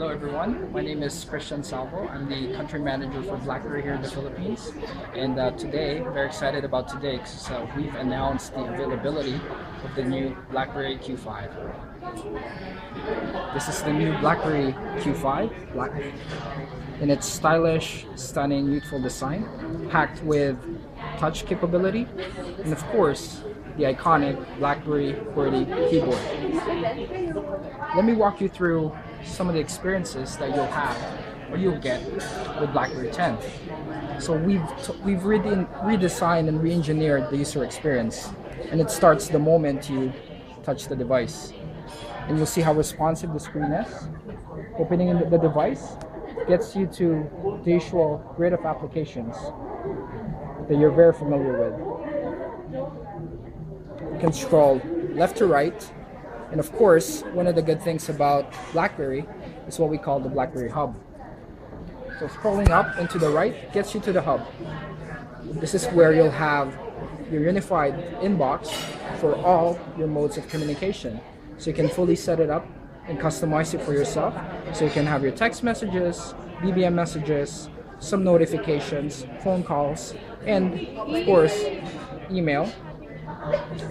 Hello everyone, my name is Christian Salvo. I'm the country manager for BlackBerry here in the Philippines. And today, very excited about today because we've announced the availability of the new BlackBerry Q5. This is the new BlackBerry Q5, black, in its stylish, stunning, youthful design, packed with touch capability, and of course, the iconic BlackBerry QWERTY keyboard. Let me walk you through some of the experiences that you'll have or you'll get with BlackBerry 10. So we've redesigned and re-engineered the user experience, and it starts the moment you touch the device. And you'll see how responsive the screen is. Opening the device gets you to the usual grid of applications that you're very familiar with. You can scroll left to right, and of course, one of the good things about BlackBerry is what we call the BlackBerry Hub. So scrolling up and to the right gets you to the Hub. This is where you'll have your unified inbox for all your modes of communication. So you can fully set it up and customize it for yourself. So you can have your text messages, BBM messages, some notifications, phone calls, and of course, email,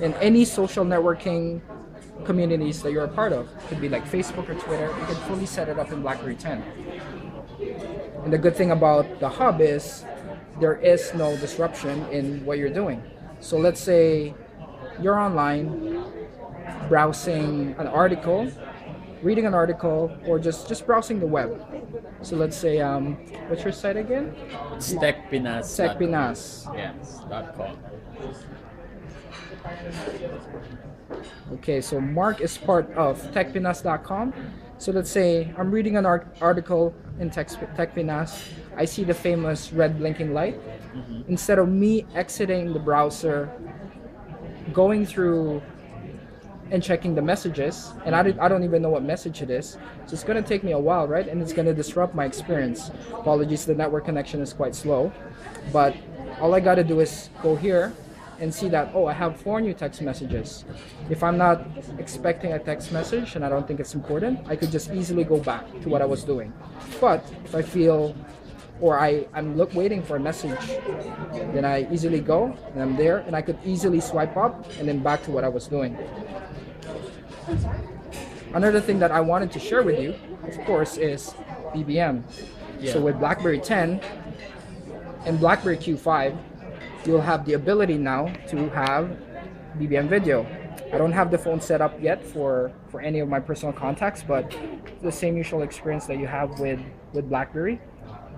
and any social networking communities that you're a part of. It could be like Facebook or Twitter. You can fully set it up in BlackBerry 10. And the good thing about the Hub is there is no disruption in what you're doing. So let's say you're online browsing an article, reading an article, or just browsing the web. So let's say, what's your site again? It's techpinas. Techpinas. Yes, .com. Okay, so Mark is part of techpinas.com. So let's say I'm reading an article in Techpinas. I see the famous red blinking light. Instead of me exiting the browser, going through and checking the messages, and I don't even know what message it is, so it's going to take me a while, right? And it's going to disrupt my experience. Apologies, the network connection is quite slow, but all I got to do is go here and see that, oh, I have 4 new text messages. If I'm not expecting a text message and I don't think it's important, I could just easily go back to what I was doing. But if I feel, or I'm waiting for a message, then I easily go and I'm there, and I could easily swipe up and then back to what I was doing. Another thing that I wanted to share with you, of course, is BBM. Yeah. So with BlackBerry 10 and BlackBerry Q5, you'll have the ability now to have BBM video. I don't have the phone set up yet for any of my personal contacts, but the same usual experience that you have with BlackBerry.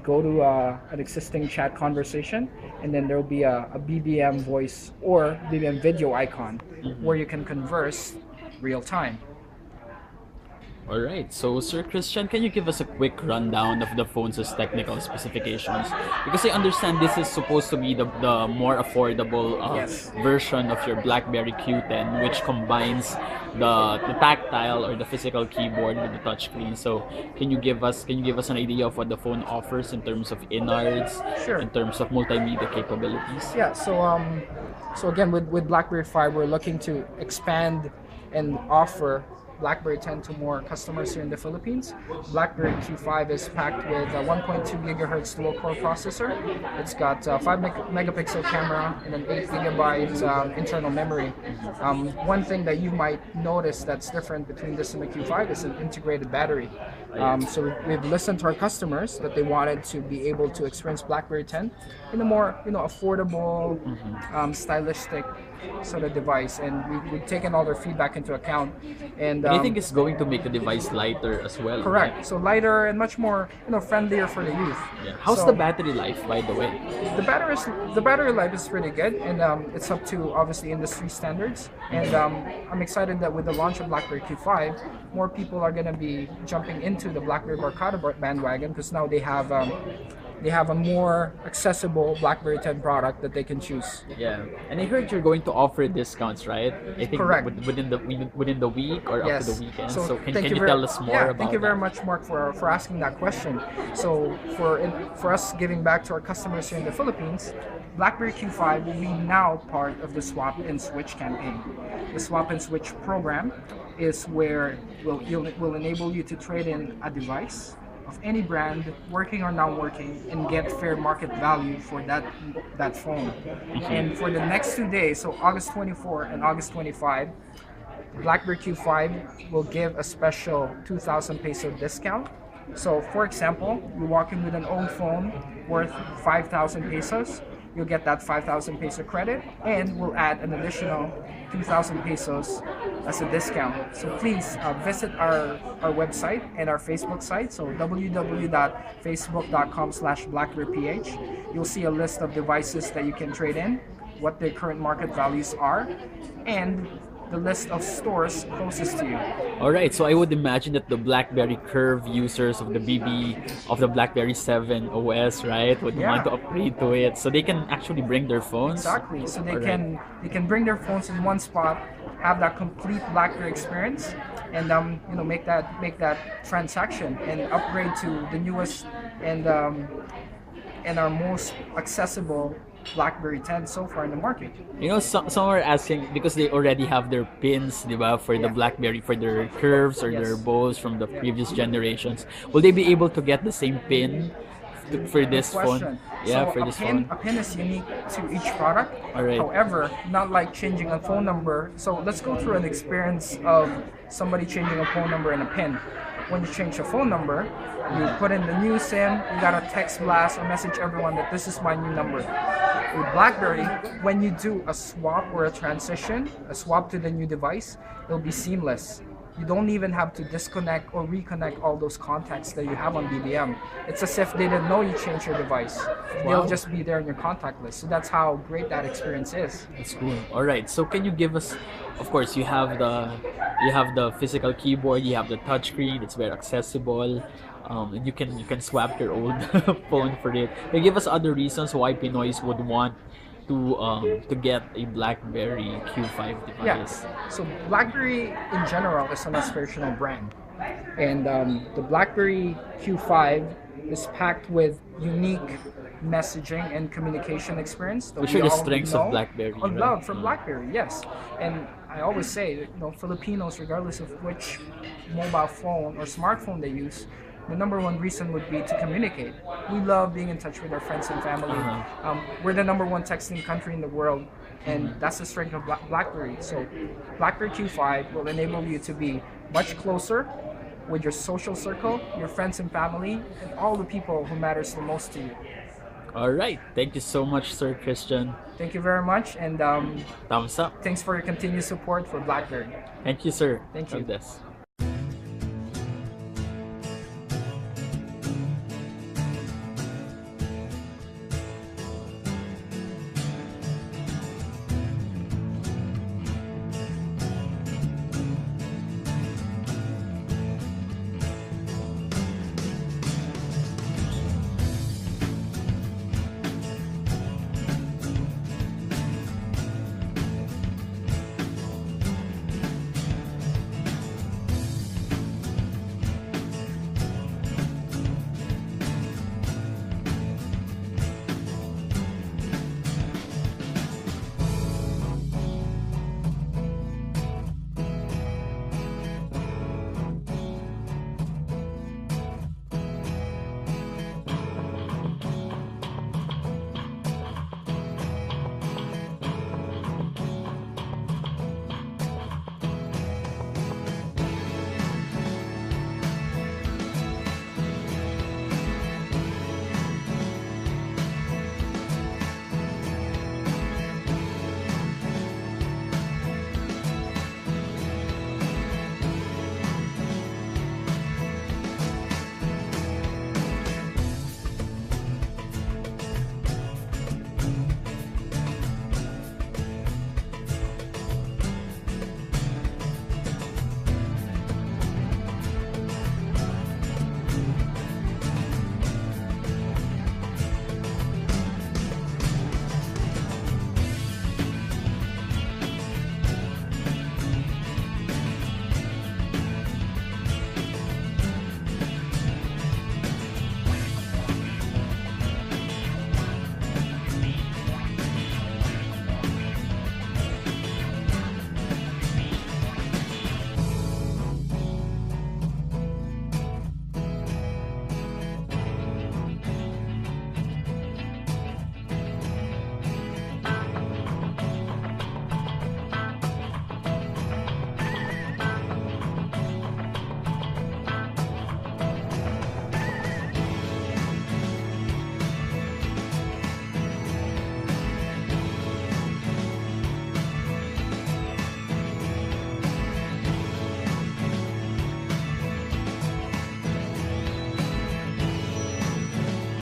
Go to an existing chat conversation, and then there will be a BBM voice or BBM video icon where you can converse real time. Alright, so Sir Christian, can you give us a quick rundown of the phone's technical specifications? Because I understand this is supposed to be the more affordable Yes. version of your BlackBerry Q10, which combines the tactile or the physical keyboard with the touchscreen. So can you give us an idea of what the phone offers in terms of innards, Sure. in terms of multimedia capabilities? Yeah, so again, with BlackBerry 5, we're looking to expand and offer BlackBerry 10 to more customers here in the Philippines. BlackBerry Q5 is packed with a 1.2 gigahertz dual-core processor. It's got a 5 megapixel camera and an 8 gigabyte internal memory. One thing that you might notice that's different between this and the Q5 is an integrated battery. So we've listened to our customers that they wanted to be able to experience BlackBerry 10 in a more affordable, stylistic sort of device, and we've taken all their feedback into account. And I think it's going to make the device lighter as well. correct. Right? So lighter and much more friendlier for the youth. Yeah. How's So the battery life, by the way? the battery life is pretty good, and it's up to obviously industry standards. And I'm excited that with the launch of BlackBerry Q5, more people are going to be jumping into the BlackBerry Barcada bandwagon, because now they have a more accessible BlackBerry 10 product that they can choose. Yeah, and I heard you're going to offer discounts, right? I think Correct. within the week or up to the weekend. So can thank you ver- tell us more yeah, about thank you very that? much, Mark, for asking that question. So for us giving back to our customers here in the Philippines, BlackBerry Q5 will be now part of the Swap and Switch campaign. the swap and switch program is where will enable you to trade in a device of any brand, working or not working, and get fair market value for that phone. And for the next 2 days, so August 24 and August 25, BlackBerry Q5 will give a special 2,000 peso discount. So for example, you walk in with an old phone worth 5,000 pesos, you'll get that 5,000 peso credit, and we'll add an additional 2,000 pesos as a discount. So please visit our website and our Facebook site, so www.facebook.com/blackberryph. You'll see a list of devices that you can trade in, what their current market values are, and the list of stores closest to you. All right, so I would imagine that the BlackBerry Curve users of the BB of the BlackBerry 7 OS, right, would want to upgrade to it, so they can actually bring their phones. Exactly. So they can bring their phones in one spot, have that complete BlackBerry experience, and make that transaction and upgrade to the newest and our most accessible BlackBerry 10 so far in the market. Some are asking because they already have their pins, diba, for the BlackBerry, for their curves or their bows from the previous generations. Will they be able to get the same pin for this phone? Yeah, so for this phone. A pin is unique to each product. All right. However, not like changing a phone number. So let's go through an experience of somebody changing a phone number and a pin. When you change a phone number, you put in the new SIM, you gotta text blast or message everyone that this is my new number. With BlackBerry, when you do a swap or a transition, a swap to the new device, it'll be seamless. You don't even have to disconnect or reconnect all those contacts that you have on BBM. It's as if they didn't know you changed your device. They'll just be there in your contact list. So that's how great that experience is. That's cool. All right. So can you give us? Of course, you have the physical keyboard. You have the touchscreen. It's very accessible. And you can swap your old phone for it. Can you give us other reasons why Pinoys would want to get a BlackBerry Q5 device? Yeah. So BlackBerry in general is an aspirational brand, and the BlackBerry Q5 is packed with unique messaging and communication experience. Which are the strengths of BlackBerry? Love from BlackBerry, yes. And I always say, Filipinos, regardless of which mobile phone or smartphone they use, the number one reason would be to communicate. We love being in touch with our friends and family. We're the number one texting country in the world, and that's the strength of BlackBerry. So BlackBerry Q5 will enable you to be much closer with your social circle, your friends and family, and all the people who matters the most to you. All right. Thank you so much, Sir Christian. Thank you very much, and thumbs up. Thanks for your continued support for BlackBerry. Thank you, sir. Thank you. This.